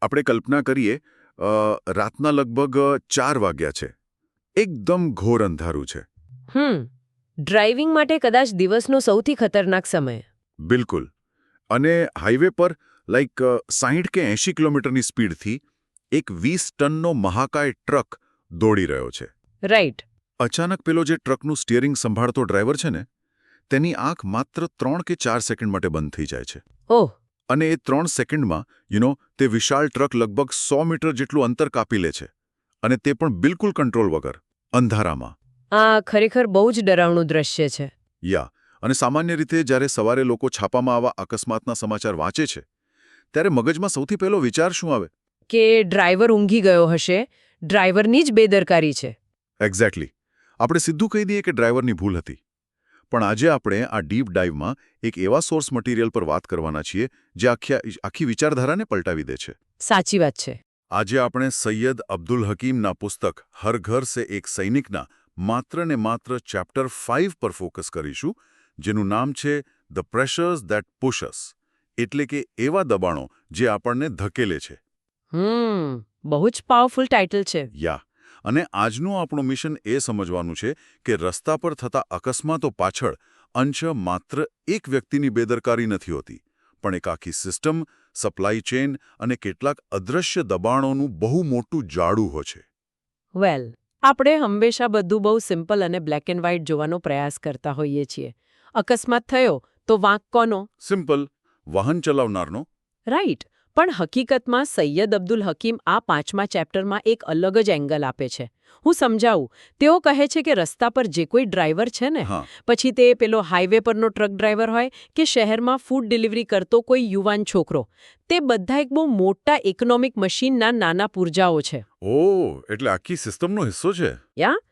આપણે કલ્પના કરીએ રાતના લગભગ 4 વાગ્યા છે. એકદમ ઘોર અંધારું છે. ડ્રાઇવિંગ માટે કદાચ દિવસનો સૌથી ખતરનાક સમય. બિલકુલ. અને હાઈવે પર 60 કે 80 કિલોમીટરની સ્પીડથી એક 20 ટનનો મહાકાય ટ્રક દોડી રહ્યો છે. રાઈટ. અચાનક પેલો જે ટ્રકનું સ્ટિયરિંગ સંભાળતો ડ્રાઈવર છે ને, તેની આંખ માત્ર 3 કે 4 સેકન્ડ માટે બંધ થઈ જાય છે. ઓહ. અને એ 3 સેકન્ડમાં તે વિશાળ ટ્રક લગભગ 100 મીટર જેટલું અંતર કાપી લે છે. અને તે પણ બિલકુલ કંટ્રોલ વગર, અંધારામાં. આ ખરેખર બહુ જ ડરાવણું દ્રશ્ય છે. યા. અને સામાન્ય રીતે જ્યારે સવારે લોકો છાપામાં આવા અકસ્માતના સમાચાર વાંચે છે, ત્યારે મગજમાં સૌથી પહેલો વિચાર શું આવે? કે ડ્રાઈવર ઊંઘી ગયો હશે, ડ્રાઈવરની જ બેદરકારી છે. એક્ઝેક્ટલી. આપણે સીધું કહી દઈએ કે ડ્રાઈવરની ભૂલ હતી. પણ આજે આપણે આ ડીપ ડાઇવમાં એક એવા સોર્સ મટીરિયલ પર વાત કરવાના છીએ જે આખી વિચારધારાને પલટાવી દે છે. સાચી વાત છે. આજે આપણે સૈયદ અબ્દુલ હકીમના પુસ્તક હર ઘર સે એક સૈનિકના માત્ર ને માત્ર ચેપ્ટર 5 પર ફોકસ કરીશું, જેનું નામ છે ધ પ્રેશર્સ ધેટ પુશ અસ, એટલે કે એવા દબાણો જે આપણને ધકેલે છે. બહુ જ પાવરફુલ ટાઇટલ છે. યા. અને આજનું આપણું મિશન એ સમજવાનું છે કે રસ્તા પર થતા અકસ્માતો પાછળ અંશ માત્ર એક વ્યક્તિની બેદરકારી નથી હોતી, પણ એક આખી સિસ્ટમ, સપ્લાય ચેઇન અને કેટલાક અદૃશ્ય દબાણોનું બહુ મોટું જાળું હોય છે. વેલ, આપણે હંમેશા બધું બહુ સિમ્પલ અને બ્લેક એન્ડ વ્હાઇટ જોવાનો પ્રયાસ કરતા હોઈએ છીએ. અકસ્માત થયો તો વાંક કોનો? સિમ્પલ, વાહન ચલાવનારનો. રાઈટ. પણ હકીકતમાં સૈયદ અબ્દુલ હકીમ આ 5મા ચેપ્ટરમાં એક અલગ જ એંગલ આપે છે. હું સમજાવું. તેઓ કહે છે કે રસ્તા પર જે કોઈ ડ્રાઈવર છે ને, પછી તે પેલો હાઈવે પરનો ટ્રક ડ્રાઈવર હોય કે શહેરમાં ફૂડ ડિલિવરી કરતો કોઈ યુવાન છોકરો, તે બધા એક બહુ મોટા ઇકોનોમિક મશીનના નાના પુરજાઓ છે. ઓહ, એટલે આખી સિસ્ટમનો હિસ્સો છે. યા.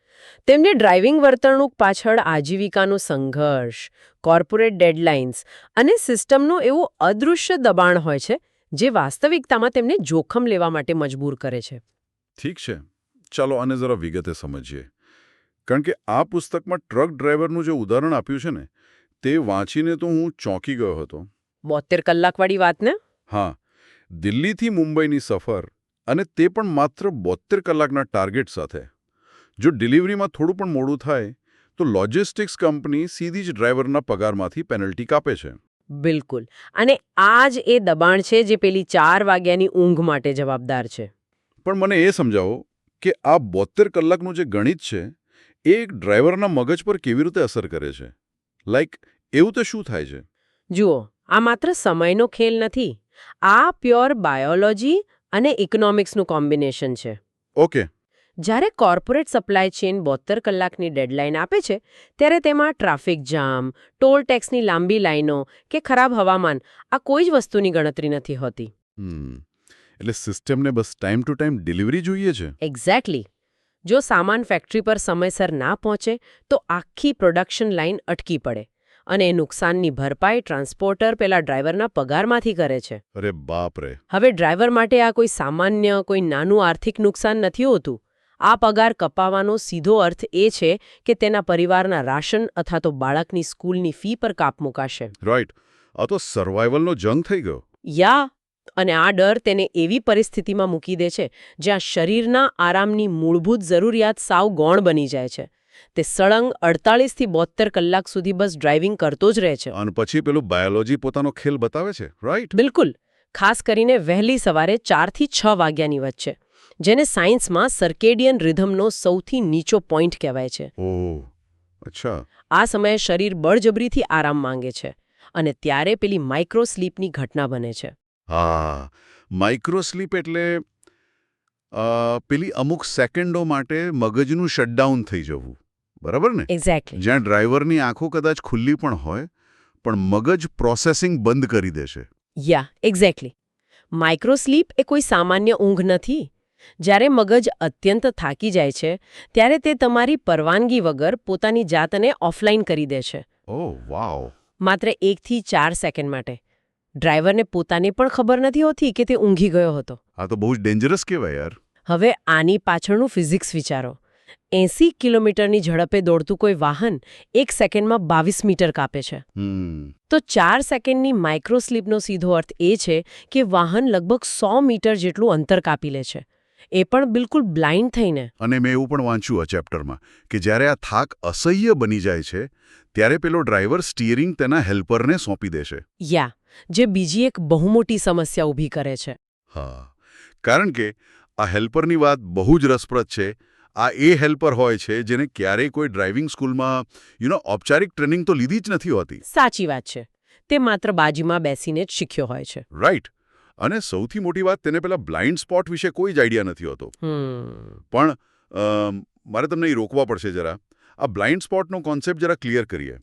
તેમની ડ્રાઇવિંગ વર્તણૂક પાછળ આજીવિકાનો સંઘર્ષ, કોર્પોરેટ ડેડલાઇન્સ અને સિસ્ટમનું એવું અદૃશ્ય દબાણ હોય છે જે વાસ્તવિકતામાં તેમને જોખમ લેવા માટે મજબૂર કરે છે. ઠીક છે, ચાલો આને જરા વિગતે સમજીએ. કારણ કે આ પુસ્તકમાં ટ્રક ડ્રાઈવરનું જે ઉદાહરણ આપ્યું છે ને, તે વાંચીને તો હું ચોંકી ગયો હતો. 72 કલાકવાળી વાત ને? હા. દિલ્હીથી મુંબઈની સફર, અને તે પણ માત્ર 72 કલાકના ટાર્ગેટ સાથે. જો ડિલિવરીમાં થોડું પણ મોડું થાય તો લોજિસ્ટિક્સ કંપની સીધી જ ડ્રાઈવરના પગારમાંથી પેનલ્ટી કાપે છે. બિલકુલ. અને આ જ એ દબાણ છે જે પેલી 4 વાગ્યાની ઊંઘ માટે જવાબદાર છે. પણ મને એ સમજાવો કે આ 72 કલાકનું જે ગણિત છે, એ એક ડ્રાઈવરના મગજ પર કેવી રીતે અસર કરે છે? એવું તો શું થાય છે? જુઓ, આ માત્ર સમયનો ખેલ નથી. આ પ્યોર બાયોલોજી અને ઇકોનોમિક્સનું કોમ્બિનેશન છે. ઓકે. જ્યારે કોર્પોરેટ સપ્લાય ચેઇન 72 કલાકની ડેડલાઇન આપે છે, ત્યારે તેમાં ટ્રાફિક જામ, ટોલ ટેક્સની લાંબી લાઈનો કે ખરાબ હવામાન, આ કોઈ જ વસ્તુની ગણતરી નથી હોતી. એટલે સિસ્ટમને બસ ટાઈમ ટુ ટાઈમ ડિલિવરી જોઈએ છે. એક્ઝેક્ટલી. જો સામાન ફેક્ટરી પર સમયસર ના પહોંચે તો આખી પ્રોડક્શન લાઇન અટકી પડે, અને એ નુકસાનની ભરપાઈ ટ્રાન્સપોર્ટર પેલા ડ્રાઈવરના પગારમાંથી કરે છે. અરે બાપ રે. હવે ડ્રાઈવર માટે આ કોઈ સામાન્ય, કોઈ નાનું આર્થિક નુકસાન નથી હોતું. આ પગાર કપાવવાનો સીધો અર્થ એ છે કે તેના પરિવારના રાશન અથવા તો બાળકની સ્કૂલની ફી પર કાપ મુકાશે. રાઈટ. આ તો સર્વાઈવલનો જંગ થઈ ગયો. યા. અને આ ડર તેને એવી પરિસ્થિતિમાં મૂકી દે છે જ્યાં શરીરના આરામની મૂળભૂત જરૂરિયાત સાવ ગૌણ બની જાય છે. તે સળંગ 48 થી 72 કલાક સુધી બસ ડ્રાઇવિંગ કરતો જ રહે છે. અને પછી પેલું બાયોલોજી પોતાનો ખેલ બતાવે છે. રાઈટ. બિલકુલ. ખાસ કરીને વહેલી સવારે 4 થી 6 વાગ્યાની વચ્ચે, જેને સાયન્સમાં સર્કેડિયન રિધમનો સૌથી નીચો પોઈન્ટ કહેવાય છે. ઓહ, અચ્છા. આ સમયે શરીર બળજબરીથી આરામ માંગે છે, અને ત્યારે પેલી માઇક્રો સ્લીપની ઘટના બને છે. હા, માઇક્રો સ્લીપ એટલે પેલી અમુક સેકન્ડો માટે મગજનું શટડાઉન થઈ જવું. બરાબર ને? એક્ઝેક્ટલી. જ્યાં ડ્રાઈવરની આંખો કદાચ ખુલ્લી પણ હોય, પણ મગજ પ્રોસેસિંગ બંધ કરી દેશે. યા, એક્ઝેક્ટલી. માઇક્રો સ્લીપ એ કોઈ સામાન્ય ઊંઘ નથી. જ્યારે મગજ અત્યંત થાકી જાય છે, ત્યારે તે તમારી પરવાનગી વગર પોતાની જાતને ઓફલાઈન કરી દે છે. ઓહ, વાવ. માત્ર 1 થી 4 સેકન્ડ માટે. ડ્રાઈવરને પોતાને પણ ખબર નથી હોતી કે તે ઊંઘી ગયો હતો. આ તો બહુ જ ડેન્જરસ કહેવાય યાર. હવે આની પાછળનું ફિઝિક્સ વિચારો. 80 કિલોમીટરની ઝડપે દોડતું કોઈ વાહન 1 સેકન્ડમાં 22 મીટર કાપે છે. તો 4 સેકન્ડની માઇક્રોસ્લીપનો સીધો અર્થ એ છે કે વાહન લગભગ 100 મીટર જેટલું અંતર કાપી લે છે. એ પણ બિલકુલ બ્લાઇન્ડ થઈને. અને મેં એવું પણ વાંચ્યું આ ચેપ્ટરમાં કે જ્યારે આ થાક અસહ્ય બની જાય છે ત્યારે પેલો ડ્રાઈવર સ્ટીયરિંગ તેના હેલ્પરને સોંપી દેશે. જે બીજી એક બહુ મોટી સમસ્યા ઊભી કરે છે. હા, કારણ કે આ હેલ્પરની વાત બહુ જ રસપ્રદ છે. આ એ હેલ્પર હોય છે જેને ક્યારેય કોઈ ડ્રાઇવિંગ સ્કૂલમાં ઔપચારિક ટ્રેનિંગ તો લીધી જ નથી હોતી. સાચી વાત છે. તે માત્ર બાજુમાં બેસીને જ શીખ્યો હોય છે. રાઈટ. અને સૌથી મોટી વાત, તેને પેલા બ્લાઇન્ડ સ્પોટ વિશે કોઈ જ આઈડિયા નથી હોતો. પણ મારે તમને એ રોકવા પડશે જરા. આ બ્લાઇન્ડ સ્પોટનો કોન્સેપ્ટ જરા ક્લિયર કરીએ.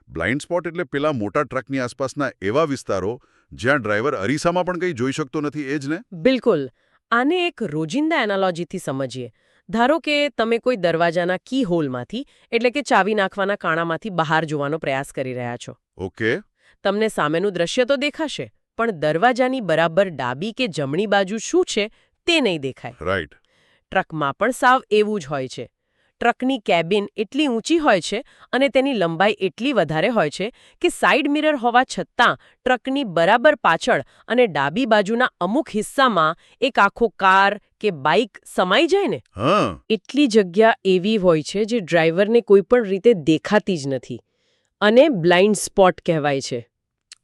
બ્લાઇન્ડ સ્પોટ એટલે પેલા મોટા ટ્રકની આસપાસના એવા વિસ્તારો જ્યાં ડ્રાઈવર અરીસામાં પણ કંઈ જોઈ શકતો નથી, એ જ ને? બિલકુલ. આને એક રોજિંદા એનાલોજીથી સમજીએ. ધારો કે તમે કોઈ દરવાજાના કી હોલમાંથી એટલે કે ચાવી નાખવાના કાણામાંથી બહાર જોવાનો પ્રયાસ કરી રહ્યા છો. ઓકે. તમને સામેનું દ્રશ્ય તો દેખાશે, પણ દરવાજાની બરાબર ડાબી કે જમણી બાજુ શું છે તે નહીં દેખાય. રાઈટ. ટ્રકમાં પણ સાવ એવું જ હોય છે. ટ્રકની કેબિન એટલી ઊંચી હોય છે અને તેની લંબાઈ એટલી વધારે હોય છે કે સાઇડ મિરર હોવા છતાં ટ્રકની બરાબર પાછળ અને ડાબી બાજુના અમુક હિસ્સામાં એક આખો કાર કે બાઇક સમાઈ જાય ને. એટલી જગ્યા એવી હોય છે જે ડ્રાઈવરને કોઈ પણ રીતે દેખાતી જ નથી, અને બ્લાઇન્ડ સ્પોટ કહેવાય છે.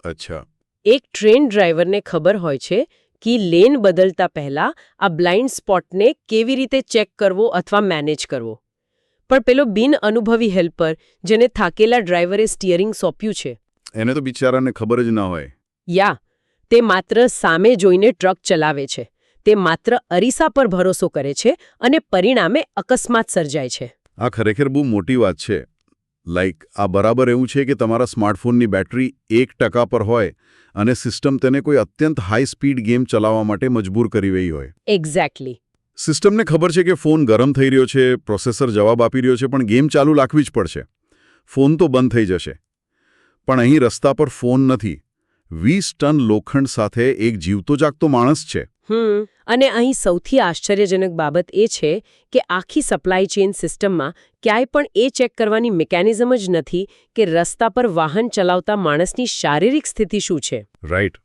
અચ્છા. એક ટ્રેન ડ્રાઈવરને ખબર હોય છે કે લેન બદલતા પહેલા આ બ્લાઇન્ડ સ્પોટને કેવી રીતે ચેક કરવો અથવા મેનેજ કરવો. પણ પેલો બિન અનુભવી હેલ્પર જેને થાકેલા ડ્રાઈવરે સ્ટીયરિંગ સોંપ્યું છે, એને તો બિચારાને ખબર જ ના હોય. તે માત્ર સામે જોઈને ટ્રક ચલાવે છે. તે માત્ર અરીસા પર ભરોસો કરે છે અને પરિણામે અકસ્માત સર્જાય છે. આ ખરેખર બહુ મોટી વાત છે. આ બરાબર એવું છે કે તમારા સ્માર્ટફોનની બેટરી 1% પર હોય અને સિસ્ટમ તેને કોઈ અત્યંત હાઈ સ્પીડ ગેમ ચલાવવા માટે મજબૂર કરી રહી હોય. એક્ઝેક્ટલી. સિસ્ટમને ખબર છે કે ફોન ગરમ થઈ રહ્યો છે, પ્રોસેસર જવાબ આપી રહ્યો છે, પણ ગેમ ચાલુ રાખવી જ પડશે. ફોન તો બંધ થઈ જશે. પણ અહીં રસ્તા પર ફોન નથી. 20 ટન લોખંડ સાથે એક જીવતો જાગતો માણસ છે. અને અહીં સૌથી આશ્ચર્યજનક બાબત એ છે કે આખી સપ્લાય ચેઇન સિસ્ટમમાં ક્યાંય પણ એ ચેક કરવાની મિકેનિઝમ જ નથી કે રસ્તા પર વાહન ચલાવતા માણસની શારીરિક સ્થિતિ શું છે. રાઈટ.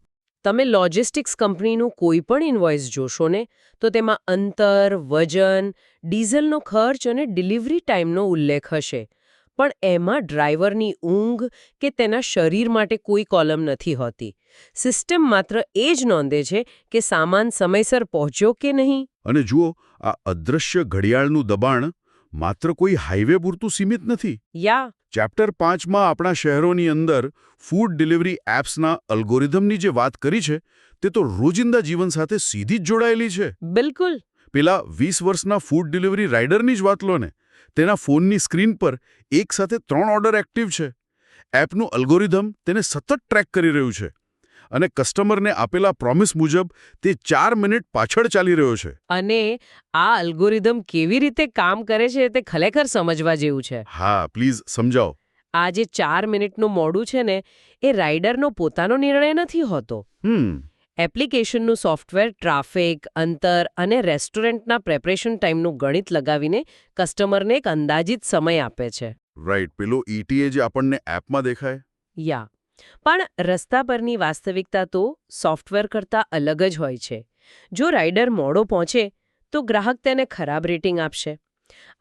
તમે લોજિસ્ટિક્સ કંપનીનું કોઈ પણ ઇનવોઇસ જોશો ને તો તેમાં અંતર, વજન, ડીઝલનો ખર્ચ અને ડિલિવરી ટાઈમનો ઉલ્લેખ હશે. પણ એમાં ડ્રાઈવરની ઊંઘ કે તેના શરીર માટે કોઈ કોલમ નથી હોતી. સિસ્ટમ માત્ર એ જ નોંધે છે કે સામાન સમયસર પહોંચ્યો કે નહીં. અને જુઓ, આ અદૃશ્ય ઘડિયાળનું દબાણ માત્ર કોઈ હાઈવે પૂરતું સીમિત નથી. ચેપ્ટર 5માં આપણા શહેરોની અંદર ફૂડ ડિલિવરી એપ્સના અલ્ગોરિધમની જે વાત કરી છે તે તો રોજિંદા જીવન સાથે સીધી જ જોડાયેલી છે. બિલકુલ. પેલા 20 વર્ષના ફૂડ ડિલિવરી રાઇડરની જ વાત લો ને. તેના ફોનની સ્ક્રીન પર એક સાથે 3 ઓર્ડર એક્ટિવ છે. એપનું અલ્ગોરિધમ તેને સતત ટ્રેક કરી રહ્યું છે અને કસ્ટમરને આપેલા પ્રોમિસ મુજબ તે 4 મિનિટ પાછળ ચાલી રહ્યો છે. અને આ અલ્ગોરિધમ કેવી રીતે કામ કરે છે તે ખરેખર સમજવા જેવું છે. હા, પ્લીઝ સમજાવો. આ જે 4 મિનિટનું મોડું છે ને, એ રાઇડરનો પોતાનો નિર્ણય નથી હોતો. એપ્લિકેશનનું સોફ્ટવેર ટ્રાફિક, અંતર અને રેસ્ટોરન્ટના પ્રેપરેશન ટાઈમનું ગણિત લગાવીને કસ્ટમરને એક અંદાજિત સમય આપે છે. રાઈટ. પેલો ETA જે આપણને એપમાં દેખાય. પણ રસ્તા પરની વાસ્તવિકતા તો સોફ્ટવેર કરતાં અલગ જ હોય છે. જો રાઇડર મોડો પહોંચે તો ગ્રાહક તેને ખરાબ રેટિંગ આપશે.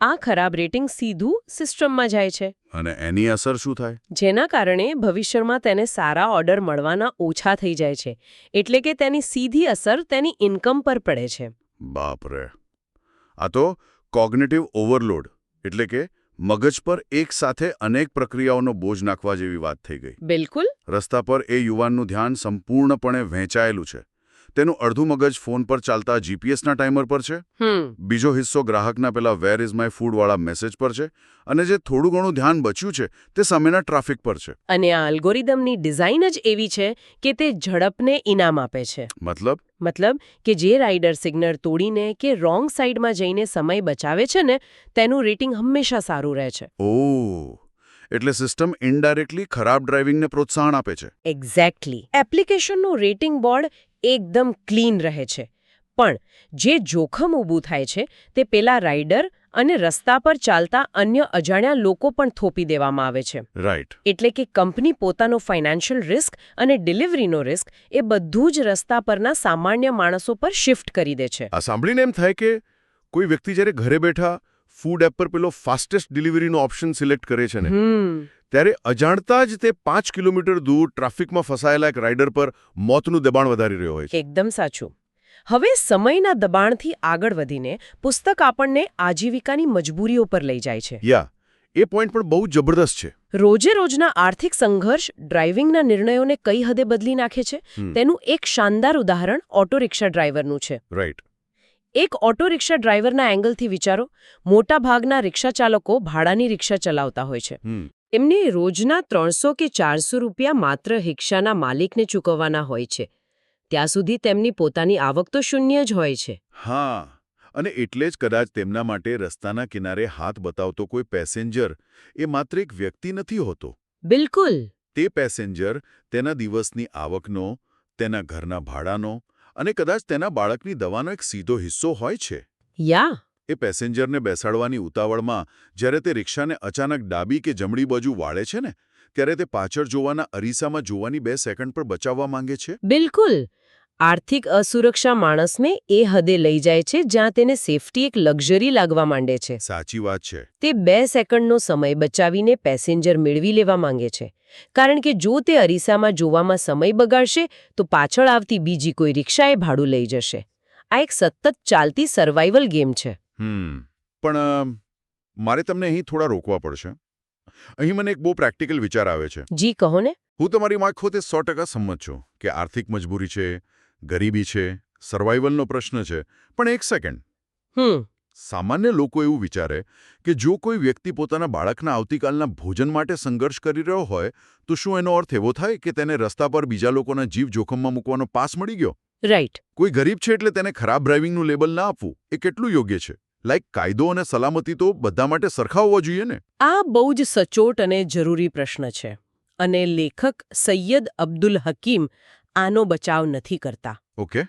આ ખરાબ રેટિંગ સીધું સિસ્ટમમાં જાય છે. અને એની અસર શું થાય? જેના કારણે ભવિષ્યમાં તેને સારા ઓર્ડર મળવાના ઓછા થઈ જાય છે. એટલે કે તેની સીધી અસર તેની ઇન્કમ પર પડે છે. બાપરે! આ તો કોગ્નિટિવ ઓવરલોડ એટલે કે મગજ પર એક સાથે અનેક પ્રક્રિયાઓનો બોજ નાખવા જેવી વાત થઈ ગઈ. બિલકુલ. રસ્તા પર એ યુવાનનું ધ્યાન સંપૂર્ણપણે વહેંચાયેલું છે. તેનું અડધું મગજ ફોન પર ચાલતા જીપીએસના ટાઈમર પર છે. બીજો હિસ્સો ગ્રાહકના પેલા વેર ઇઝ માય ફૂડ વાળા મેસેજ પર છે. અને જે થોડું ઘણું ધ્યાન બચ્યું છે તે સામેના ટ્રાફિક પર છે. અને આ અલ્ગોરિધમની ડિઝાઇન જ એવી છે કે તે ઝડપને ઇનામ આપે છે. મતલબ કે જે રાઇડર સિગ્નલ તોડીને કે રોંગ સાઈડમાં જઈને સમય બચાવે છે ને, તેનું રેટિંગ હંમેશા સારું રહે છે. એટલે સિસ્ટમ ઇનડાયરેક્ટલી ખરાબ ડ્રાઇવિંગને પ્રોત્સાહન આપે છે. એક્ઝેક્ટલી. એપ્લિકેશનનું રેટિંગ બોર્ડ એકદમ ક્લીન રહે છે. પણ જે જોખમ ઊભું થાય છે તે પેલા રાઇડર અને રસ્તા પર ચાલતા અન્ય અજાણ્યા લોકો પણ થોપી દેવામાં આવે છે. રાઈટ. એટલે કે કંપની પોતાનો ફાઇનાન્શિયલ રિસ્ક અને ડિલિવરીનો રિસ્ક એ બધું જ રસ્તા પરના સામાન્ય માણસો પર શિફ્ટ કરી દે છે. આ સાંભળીને એમ થાય કે કોઈ વ્યક્તિ જ્યારે ઘરે બેઠા ફૂડ એપ પર પેલો ફાસ્ટેસ્ટ ડિલિવરીનો ઓપ્શન સિલેક્ટ કરે છે ને ત્યારે અજાણતા જ તે 5 કિલોમીટર દૂર ટ્રાફિકમાં ફસાયેલા એક રાઇડર પર મોતનું દબાણ વધારી રહ્યો હોય છે. એકદમ સાચું. હવે સમયના દબાણથી આગળ વધીને પુસ્તક આપણને આજીવિકાની મજબૂરીઓ પર લઈ જાય છે. એ પોઈન્ટ પણ બહુ જબરદસ્ત છે. રોજે રોજના આર્થિક સંઘર્ષ ડ્રાઇવિંગના નિર્ણયોને કઈ હદે બદલી નાખે છે તેનું એક શાનદાર ઉદાહરણ ઓટો રિક્ષા ડ્રાઈવરનું છે. રાઈટ. એક ઓટો રિક્ષા ડ્રાઈવરના એંગલથી વિચારો, મોટા ભાગના રિક્ષા ચાલકો ભાડાની રિક્ષા ચલાવતા હોય છે. એમને રોજના 300 કે 400 રૂપિયા માત્ર રિક્ષાના માલિકને ચૂકવવાના હોય છે. ત્યાં સુધી તેમની પોતાની આવક તો શૂન્ય જ હોય છે. હા, અને એટલે જ કદાચ તેમના માટે રસ્તાના કિનારે હાથ બતાવતો કોઈ પેસેન્જર એ માત્ર એક વ્યક્તિ નથી હોતો. બિલકુલ. તે પેસેન્જર તેના દિવસની આવકનો, તેના ઘરના ભાડાનો અને કદાચ તેના બાળકની દવાનો એક સીધો હિસ્સો હોય છે. એ પેસેન્જરને બેસાડવાની ઉતાવળમાં જ્યારે તે રિક્ષાને અચાનક ડાબી કે જમણી બાજુ વાળે છે ને, ત્યારે તે પાછળ જોવાના અરીસામાં જોવાની 2 સેકન્ડ પર બચાવવા માંગે છે. બિલકુલ. આર્થિક અસુરક્ષા માણસને એ હદે લઈ જાય છે જ્યાં તેને સેફટી એક લક્ઝરી લાગવા માંડે છે. સાચી વાત છે. તે 2 સેકન્ડનો સમય બચાવીને પેસેન્જર મેળવી લેવા માંગે છે. કારણ કે જો તે અરીસામાં જોવામાં સમય બગાડશે તો પાછળ આવતી બીજી કોઈ રિક્ષાએ ભાડું લઈ જશે. આ એક સતત ચાલતી સર્વાઇવલ ગેમ છે. પણ મારે તમને અહીં થોડા રોકવા પડશે. અહીં મને એક બહુ પ્રેક્ટિકલ વિચાર આવે છે. જી કહો ને. હું તમારી માખોતે 100% સંમત છું કે આર્થિક મજબૂરી છે, ગરીબી છે, સર્વાઇવલનો પ્રશ્ન છે. પણ એક સેકન્ડ. સામાન્ય લોકો એવું વિચારે કે જો કોઈ વ્યક્તિ પોતાના બાળકના આવતીકાલના ભોજન માટે સંઘર્ષ કરી રહ્યો હોય તો શું એનો અર્થ એવો થાય કે તેને રસ્તા પર બીજા લોકોના જીવ જોખમમાં મૂકવાનો પાસ મળી ગયો? રાઈટ. કોઈ ગરીબ છે એટલે તેને ખરાબ ડ્રાઇવિંગનું લેબલ ના આપવું એ કેટલું યોગ્ય છે? કાયદો અને સલામતી તો બધા માટે સરખા હોવા જોઈએ ને? આ બહુ જ સચોટ અને જરૂરી પ્રશ્ન છે. અને લેખક સૈયદ અબ્દુલ હકીમ આનો બચાવ નથી કરતા. ઓકે.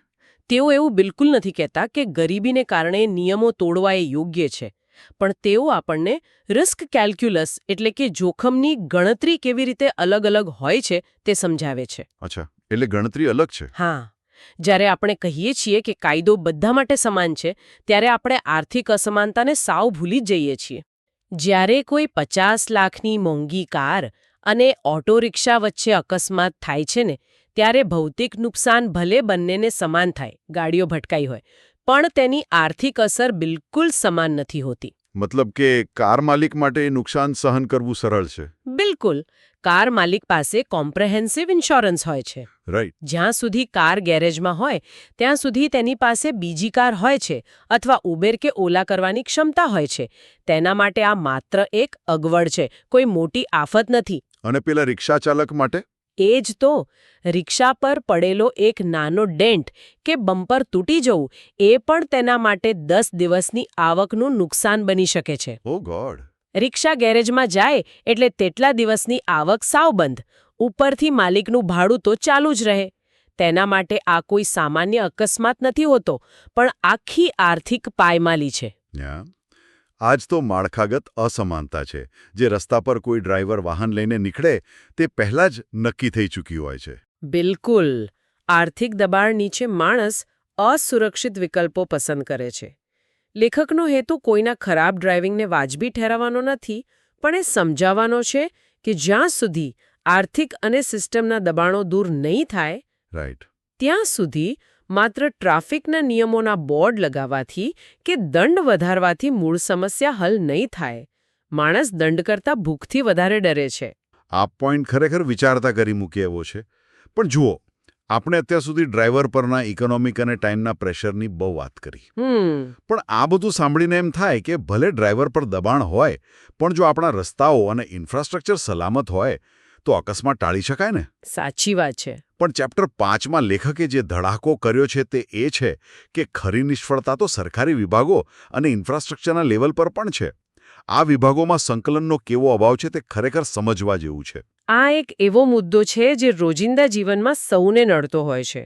તેઓ એવું બિલકુલ નથી કહેતા કે ગરીબીને કારણે નિયમો તોડવા એ યોગ્ય છે. પણ તેઓ આપણને રિસ્ક કેલ્ક્યુલસ એટલે કે જોખમની ગણતરી કેવી રીતે અલગ અલગ હોય છે તે સમજાવે છે. અચ્છા, એટલે ગણતરી અલગ છે. હા. જ્યારે આપણે કહીએ છીએ કે કાયદો બધા માટે સમાન છે ત્યારે આપણે આર્થિક અસમાનતાને સાવ ભૂલી જ જઈએ છીએ. જ્યારે કોઈ 50 લાખની મોંઘી કાર અને ઓટો રિક્ષા વચ્ચે અકસ્માત થાય છે ને ત્યારે ભૌતિક નુકસાન ભલે બંનેને સમાન થાય, ગાડીઓ ભટકાઈ હોય, પણ તેની આર્થિક અસર બિલકુલ સમાન નથી હોતી. મતલબ કે કાર માલિક માટે નુકસાન સહન કરવું સરળ છે. બિલકુલ. કાર માલિક પાસે કોમ્પ્રેહેન્સિવ ઇન્સ્યોરન્સ હોય છે. રાઈટ. જ્યાં સુધી કાર ગેરેજમાં હોય ત્યાં સુધી તેની પાસે બીજી કાર હોય છે અથવા ઉબેર કે ઓલા કરવાની ક્ષમતા હોય છે. તેના માટે આ માત્ર એક અગવડ છે, કોઈ મોટી આફત નથી. અને પેલા રિક્ષા ચાલક માટે? એ જ તો. રિક્ષા પર પડેલો એક નાનો ડેન્ટ કે બમ્પર તૂટી જવું એ પણ તેના માટે 10 દિવસની આવકનું નુકસાન બની શકે છે. ઓ ગોડ. રિક્ષા ગેરેજમાં જાય એટલે તેટલા દિવસની આવક સાવ બંધ. ઉપરથી માલિકનું ભાડું તો ચાલુ જ રહે. તેના માટે આ કોઈ સામાન્ય અકસ્માત નથી હોતો, પણ આખી આર્થિક પાયમાલી છે. આજ તો માળખાગત અસમાનતા છે જે રસ્તા પર કોઈ ડ્રાઈવર વાહન લઈને નીકળે તે પહેલાં જ નક્કી થઈ ચૂકી હોય છે. બિલકુલ. આર્થિક દબાણ નીચે માણસ અસુરક્ષિત વિકલ્પો પસંદ કરે છે. લેખકનો હેતુ કોઈના ખરાબ ડ્રાઇવિંગને વાજબી ઠેરવવાનો નથી, પણ એ સમજાવવાનો છે કે જ્યાં સુધી આર્થિક અને સિસ્ટમના દબાણો દૂર નહીં થાય, રાઈટ, ત્યાં સુધી માત્ર ટ્રાફિકના નિયમોના બોર્ડ લગાવવાથી કે દંડ વધારવાથી મૂળ સમસ્યા હલ નહીં થાય. માણસ દંડ કરતાં ભૂખથી વધારે ડરે છે. આ પોઈન્ટ ખરેખર વિચારતા કરી મૂકે એવો છે. પણ જુઓ, આપણે અત્યાર સુધી ડ્રાઈવર પરના ઇકોનોમિક અને ટાઈમના પ્રેશરની બહુ વાત કરી. પણ આ બધું સાંભળીને એમ થાય કે ભલે ડ્રાઈવર પર દબાણ હોય, પણ જો આપણા રસ્તાઓ અને ઇન્ફ્રાસ્ટ્રક્ચર સલામત હોય તો અકસ્માત ટાળી શકાય ને? સાચી વાત છે. પણ ચેપ્ટર 5માં લેખકે જે ધડાકો કર્યો છે તે એ છે કે ખરી નિષ્ફળતા તો સરકારી વિભાગો અને ઇન્ફ્રાસ્ટ્રક્ચરના લેવલ પર પણ છે. આ વિભાગોમાં સંકલનનો કેવો અભાવ છે તે ખરેખર સમજવા જેવું છે. આ એક એવો મુદ્દો છે જે રોજિંદા જીવનમાં સૌને નડતો હોય છે.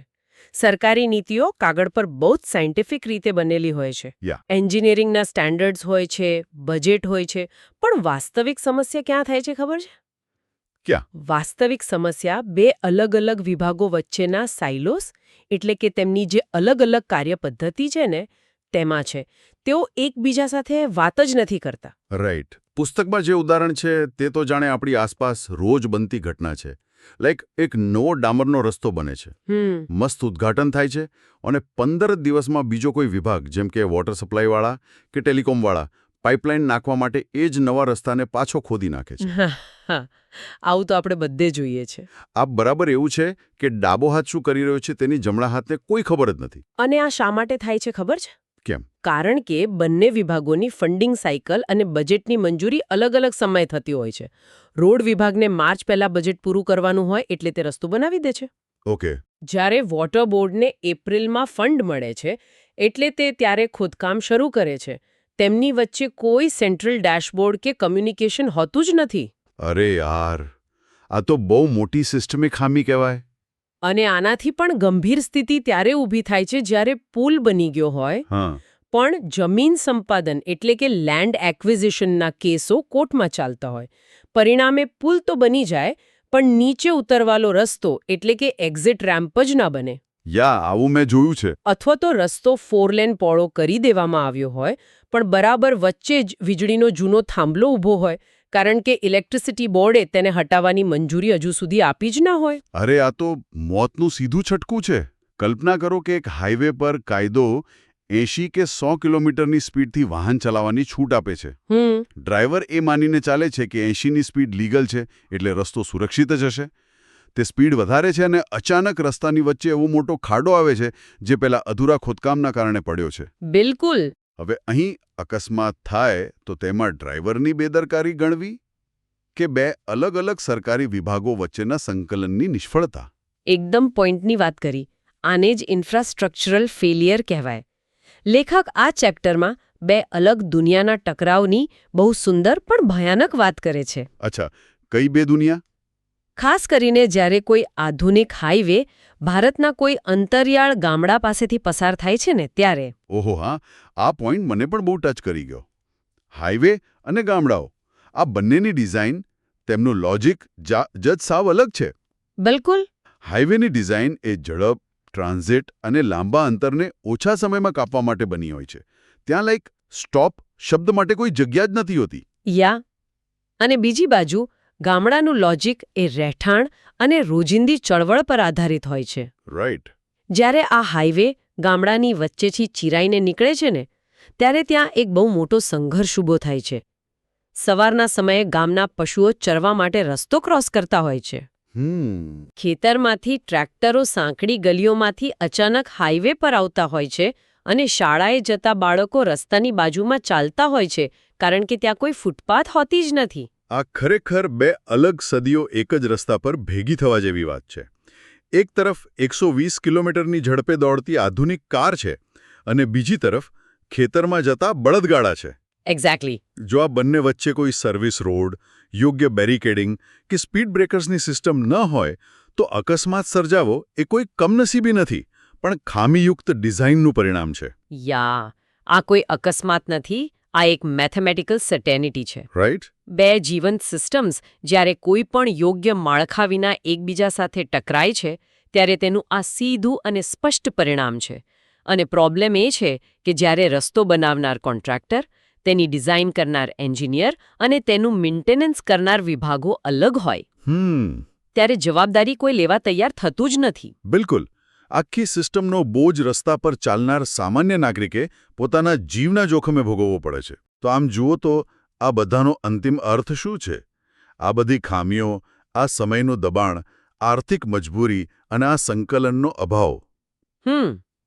સરકારી નીતિઓ કાગળ પર બહુ જ સાયન્ટિફિક રીતે બનેલી હોય છે. Yeah. એન્જિનિયરિંગના સ્ટેન્ડર્ડ્સ હોય છે, બજેટ હોય છે, પણ વાસ્તવિક સમસ્યા ક્યાં થાય છે ખબર છે? ક્યાં? વાસ્તવિક સમસ્યા બે અલગ અલગ વિભાગો વચ્ચેના સાઇલોસ એટલે કે તેમની જે અલગ અલગ કાર્યપદ્ધતિ છે ને તેમાં છે. તેઓ એકબીજા સાથે વાત જ નથી કરતા. રાઈટ. પુસ્તકમાં જે ઉદાહરણ છે તે તો જાણે આપણી આસપાસ રોજ બનતી ઘટના છે. લાઈક એક નવો ડામરનો રસ્તો બને છે, મસ્ત ઉદ્ઘાટન થાય છે અને 15 દિવસમાં બીજો કોઈ વિભાગ જેમ કે વોટર સપ્લાયવાળા કે ટેલિકોમવાળા પાઇપલાઇન નાખવા માટે એ જ નવા રસ્તાને પાછો ખોદી નાખે છે. આવું તો આપણે બધે જોઈએ છે. આ બરાબર એવું છે કે ડાબો હાથ શું કરી રહ્યો છે તેની જમણા હાથને કોઈ ખબર જ નથી. અને આ શા માટે થાય છે ખબર છે? કેમ? કારણ કે બંને વિભાગોની ફંડિંગ સાયકલ અને બજેટની મંજૂરી અલગ અલગ સમયે થતી હોય છે. રોડ વિભાગને માર્ચ પહેલા બજેટ પૂરું કરવાનું હોય એટલે તે રસ્તો બનાવી દે છે. ઓકે. જ્યારે વોટર બોર્ડને એપ્રિલમાં ફંડ મળે છે એટલે તે ત્યારે ખોદકામ શરૂ કરે છે. તેમની વચ્ચે કોઈ સેન્ટ્રલ ડેશબોર્ડ કે કમ્યુનિકેશન હોતું જ નથી. અરે યાર, આ તો બહુ મોટી સિસ્ટમિક ખામી કહેવાય. અને આનાથી પણ ગંભીર સ્થિતિ ત્યારે ઊભી થાય છે જ્યારે પુલ બની ગયો હોય હા. પણ જમીન સંપાદન એટલે કે લેન્ડ એક્વિઝિશનના કેસો કોર્ટમાં ચાલતા હોય. પરિણામે પુલ તો બની જાય પણ નીચે ઉતરવાલો રસ્તો એટલે કે એક્ઝિટ રેમ્પ જ ના બને. આવું મેં જોયું છે. અથવા તો રસ્તો 4 લેન પહોળો કરી દેવામાં આવ્યો હોય પણ બરાબર વચ્ચે જ વીજળીનો જૂનો થાંભલો ઊભો હોય કારણ કે ઇલેક્ટ્રિસિટી બોર્ડે તેને હટાવવાની મંજૂરી હજુ સુધી આપી જ ના હોય. અરે આ તો મોતનું સીધું છટકું છે. કલ્પના કરો કે એક હાઈવે પર કાયદો 80 કે 100 કિલોમીટરની સ્પીડથી વાહન ચલાવવાની છૂટ આપે છે. ડ્રાઈવર એ માનીને ચાલે છે કે 80ની સ્પીડ લીગલ છે એટલે રસ્તો સુરક્ષિત જ હશે. તે સ્પીડ વધારે છે અને અચાનક રસ્તાની વચ્ચે એવો મોટો ખાડો આવે છે જે પેલા અધૂરા ખોદકામના કારણે પડ્યો છે. બિલકુલ. હવે અહીં અકસ્માત થાય તો તેમાં ડ્રાઈવરની બેદરકારી ગણવી કે બે અલગ અલગ સરકારી વિભાગો વચ્ચેના સંકલનની નિષ્ફળતા? એકદમ પોઈન્ટની વાત કરી. આને જ ઇન્ફ્રાસ્ટ્રક્ચરલ ફેલિયર કહેવાય. લેખક આ ચેપ્ટરમાં બે અલગ દુનિયાના ટકરાવની બહુ સુંદર પણ ભયાનક વાત કરે છે. અચ્છા, કઈ બે દુનિયા? ખાસ કરીને જ્યારે કોઈ આધુનિક હાઈવે ભારતના કોઈ અંતરિયાળ ગામડા પાસેથી પસાર થાય છે ને ત્યારે. ઓહો હા, આ પોઈન્ટ મને પણ બહુ ટચ કરી ગયો. હાઈવે અને ગામડાઓ, આ બંનેની ડિઝાઇન, તેમનું લોજિક જ સાવ અલગ છે. બિલકુલ. હાઈવેની ડિઝાઇન એ ઝડપ, ટ્રાન્ઝિટ અને લાંબા અંતરને ઓછા સમયમાં કાપવા માટે બની હોય છે. ત્યાં લાઈક સ્ટોપ શબ્દ માટે કોઈ જગ્યા જ નથી હોતી. અને બીજી બાજુ ગામડાનું લોજિક એ રહેઠાણ અને રોજિંદી ચળવળ પર આધારિત હોય છે. રાઈટ. જ્યારે આ હાઈવે ગામડાની વચ્ચેથી ચીરાઈને નીકળે છે ને ત્યારે ત્યાં એક બહુ મોટો સંઘર્ષ ઊભો થાય છે. સવારના સમયે ગામના પશુઓ ચરવા માટે રસ્તો ક્રોસ કરતા હોય છે. ખેતરમાંથી ટ્રેક્ટરો સાંકડી ગલીઓમાંથી અચાનક હાઈવે પર આવતા હોય છે અને શાળાએ જતા બાળકો રસ્તાની બાજુમાં ચાલતા હોય છે કારણ કે ત્યાં કોઈ ફૂટપાથ હોતી જ નથી. આ ખરેખર બે અલગ સદીઓ એક જ રસ્તા પર ભેગી થવા જેવી વાત છે. એક તરફ 120 કિલોમીટરની ઝડપે દોડતી આધુનિક કાર છે અને બીજી તરફ ખેતરમાં જતા બળદગાડા છે. એક્ઝેક્ટલી. જો આ બંને વચ્ચે કોઈ સર્વિસ રોડ, યોગ્ય બેરિકેડિંગ કે સ્પીડ બ્રેકર્સની સિસ્ટમ ન હોય તો અકસ્માત સર્જાવો એ કોઈ કમનસીબી નથી પણ ખામીયુક્ત ડિઝાઇનનું પરિણામ છે. આ કોઈ અકસ્માત નથી, આ એક મેથેમેટિકલ સર્ટેનિટી છે. રાઈટ. બે જીવંત સિસ્ટમ્સ જ્યારે કોઈ પણ યોગ્ય માળખા વિના એકબીજા સાથે ટકરાય છે ત્યારે તેનું આ સીધું અને સ્પષ્ટ પરિણામ છે. અને પ્રોબ્લેમ એ છે કે જ્યારે રસ્તો બનાવનાર કોન્ટ્રાક્ટર, તેની ડિઝાઇન કરનાર એન્જિનિયર અને તેનું મેન્ટેનન્સ કરનાર વિભાગો અલગ હોય ત્યારે જવાબદારી કોઈ લેવા તૈયાર થતું જ નથી. બિલકુલ. આખી સિસ્ટમનો બોજ રસ્તા પર ચાલનાર સામાન્ય નાગરિકે પોતાના જીવના જોખમે ભોગવવો પડે છે. તો આમ જુઓ તો આ બધાનો અંતિમ અર્થ શું છે? આ બધી ખામીઓ, આ સમયનું દબાણ, આર્થિક મજબૂરી અને આ સંકલનનો અભાવ,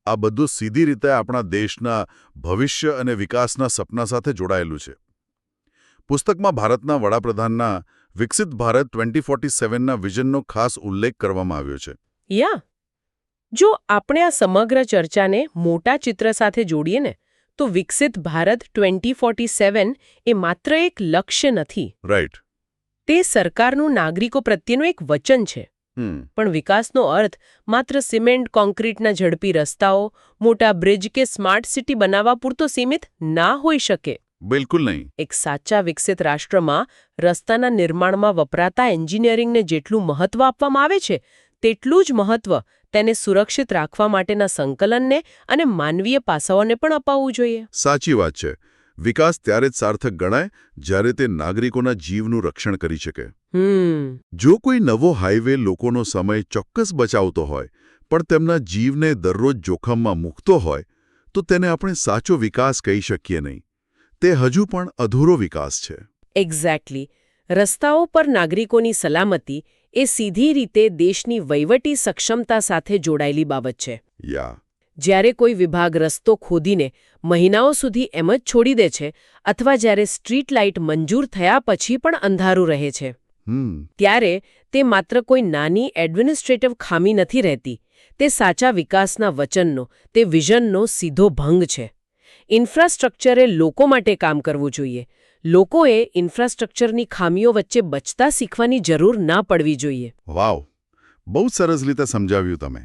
આ બધું સીધી રીતે આપણા દેશના ભવિષ્ય અને વિકાસના સપના સાથે જોડાયેલું છે. પુસ્તકમાં ભારતના વડાપ્રધાનના વિકસિત ભારત 2047ના વિઝનનો ખાસ ઉલ્લેખ કરવામાં આવ્યો છે. જો આપણે આ સમગ્ર ચર્ચાને મોટા ચિત્ર સાથે જોડીએ ને તો વિકસિત ભારત 2047 એ માત્ર એક લક્ષ્ય નથી. રાઈટ. તે સરકારનું નાગરિકો પ્રત્યેનું એક વચન છે. પણ વિકાસનો અર્થ માત્ર સિમેન્ટ કોન્ક્રીટના ઝડપી રસ્તાઓ મોટા બ્રિજ કે સ્માર્ટ સિટી બનાવવા પૂરતો સીમિત ના હોઈ શકે. બિલકુલ નહીં. એક સાચા વિકસિત રાષ્ટ્રમાં રસ્તાના નિર્માણમાં વપરાતા એન્જિનિયરિંગને જેટલું મહત્વ આપવામાં આવે છે તેટલું જ મહત્વ તેને સુરક્ષિત રાખવા માટેના સંકલનને અને માનવીય પાસાઓને પણ અપાવવું જોઈએ. સાચી વાત છે. વિકાસ ત્યારે જ સાર્થક ગણાય જ્યારે તે નાગરિકોના જીવનું રક્ષણ કરી શકે. જો કોઈ નવો હાઈવે લોકોનો સમય ચોક્કસ બચાવતો હોય પણ તેમના જીવને દરરોજ જોખમમાં મૂકતો હોય તો તેને આપણે સાચો વિકાસ કહી શકીએ નહીં. તે હજુ પણ અધૂરો વિકાસ છે. એક્ઝેક્ટલી. રસ્તાઓ પર નાગરિકોની સલામતી એ સીધી રીતે દેશની વહીવટી સક્ષમતા સાથે જોડાયેલી બાબત છે. જ્યારે કોઈ વિભાગ રસ્તો ખોદીને મહિનાઓ સુધી એમ જ છોડી દે છે અથવા જ્યારે સ્ટ્રીટ લાઇટ મંજૂર થયા પછી પણ અંધારું રહે છે ત્યારે તે માત્ર કોઈ નાની એડમિનિસ્ટ્રેટિવ ખામી નથી રહેતી. તે સાચા વિકાસના વચનનો, તે વિઝનનો સીધો ભંગ છે. ઇન્ફ્રાસ્ટ્રક્ચરે લોકો માટે કામ કરવું જોઈએ. લોકોએ ઇન્ફ્રાસ્ટ્રક્ચરની ખામીઓ વચ્ચે બચતા શીખવાની જરૂર ના પડવી જોઈએ. વાવ, બહુ સરસ રીતે સમજાવ્યું તમે.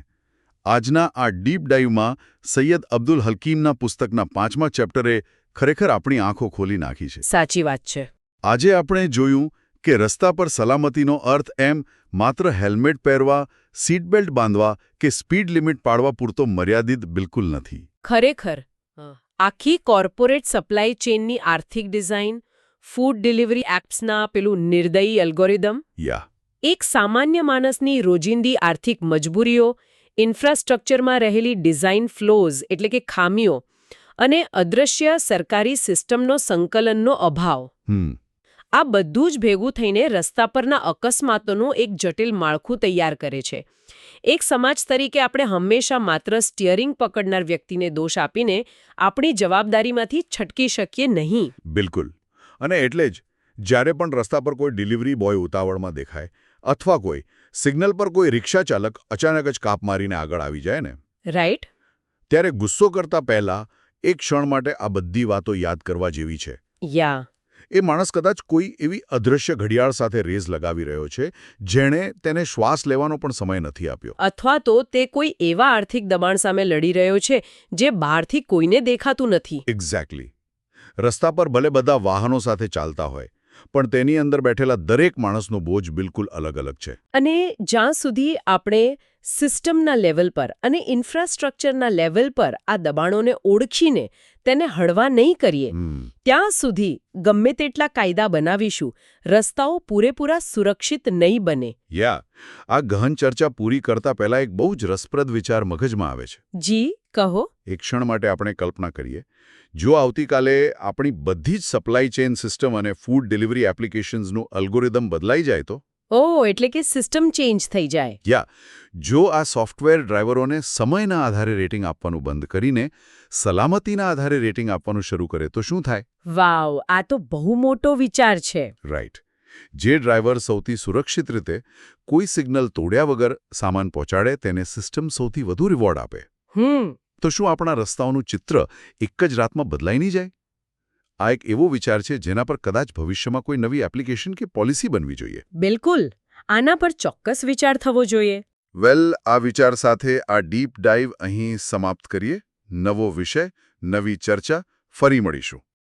આજના આ ડીપ ડાઈવમાં સૈયદ અબ્દુલ હકીમના પુસ્તકના 5મા ચેપ્ટરે ખરેખર આપણી આંખો ખોલી નાખી છે. સાચી વાત છે. આજે આપણે જોયું કે રસ્તા પર સલામતીનો અર્થ એમ માત્ર હેલ્મેટ પહેરવા, સીટ બેલ્ટ બાંધવા કે સ્પીડ લિમિટ પાળવા પૂરતો મર્યાદિત બિલકુલ નથી. ખરેખર આખી કોર્પોરેટ સપ્લાય ચેઇનની આર્થિક ડિઝાઇન, ફૂડ ડિલિવરી એપ્સના પેલું નિર્દયી એલ્ગોરિધમ, એક સામાન્ય માણસની રોજિંદી આર્થિક મજબૂરીઓ, ઇન્ફ્રાસ્ટ્રક્ચરમાં રહેલી ડિઝાઇન ફ્લોઝ એટલે કે ખામીઓ અને અદૃશ્ય સરકારી સિસ્ટમનો સંકલનનો અભાવ, આ બધું જ ભેગું થઈને રસ્તા પરના અકસ્માતોનું એક જટિલ માળખું તૈયાર કરે છે. એક સમાજ તરીકે આપણે હંમેશા માત્ર સ્ટિયરિંગ પકડનાર વ્યક્તિને દોષ આપીને આપણી જવાબદારીમાંથી છટકી શકીએ નહીં. બિલકુલ. અને એટલે જ જ્યારે પણ રસ્તા પર કોઈ ડિલિવરી બોય ઉતાવળમાં દેખાય અથવા કોઈ સિગ્નલ પર કોઈ રિક્ષા ચાલક અચાનક જ કાપ મારીને આગળ આવી જાય ને, રાઈટ, ત્યારે ગુસ્સો કરતા પહેલા એક ક્ષણ માટે આ બધી વાતો યાદ કરવા જેવી છે. એ માણસ કદાચ કોઈ એવી અદૃશ્ય ઘડિયાળ સાથે રેસ લગાવી રહ્યો છે જેણે તેને શ્વાસ લેવાનો પણ સમય નથી આપ્યો. અથવા તો તે કોઈ એવા આર્થિક દબાણ સામે લડી રહ્યો છે જે બહારથી કોઈને દેખાતું નથી. એક્ઝેક્ટલી. રસ્તા પર ભલે બધા વાહનો સાથે ચાલતા હોય પણ તેની અંદર બેઠેલા દરેક માણસનો બોજ બિલકુલ અલગ અલગ છે. અને જ્યાં સુધી આપણે સિસ્ટમના લેવલ પર અને ઇન્ફ્રાસ્ટ્રક્ચરના લેવલ પર આ દબાણોને ઓળખીને તેને હળવા નહીં કરીએ ત્યાં સુધી ગમે તેટલા કાયદા બનાવીશું, રસ્તાઓ પૂરેપૂરા સુરક્ષિત નહીં બને. આ ગહન ચર્ચા પૂરી કરતા પહેલા એક બહુ જ રસપ્રદ વિચાર મગજમાં આવે છે. જી, કહો. એક ક્ષણ માટે આપણે કલ્પના કરીએ, જો આવતીકાલે આપણી બધી જ સપ્લાય ચેઇન સિસ્ટમ અને ફૂડ ડિલિવરી એપ્લિકેશન્સનું અલ્ગોરિધમ બદલાઈ જાય તો? એટલે કે સિસ્ટમ ચેન્જ થઈ જાય. જો આ સોફ્ટવેર ડ્રાઈવરોને સમયના આધારે રેટિંગ આપવાનું બંધ કરીને સલામતીના આધારે રેટિંગ આપવાનું શરૂ કરે તો શું થાય? વાવ, આ તો બહુ મોટો વિચાર છે. રાઈટ. જે ડ્રાઈવર સૌથી સુરક્ષિત રીતે કોઈ સિગ્નલ તોડ્યા વગર સામાન પહોંચાડે તેને સિસ્ટમ સૌથી વધુ રિવોર્ડ આપે. તો શું આપણા રસ્તાઓનું ચિત્ર એક જ રાતમાં બદલાઈ નહીં જાય? આ એક એવો વિચાર છે જેના પર કદાચ ભવિષ્યમાં કોઈ નવી એપ્લિકેશન કે પોલિસી બનવી જોઈએ. બિલકુલ. આના પર ચોક્કસ વિચાર થવો જોઈએ. આ વિચાર સાથે આ ડીપ ડાઈવ અહીં સમાપ્ત કરીએ. નવો વિષય, નવી ચર્ચા, ફરી મળીશું.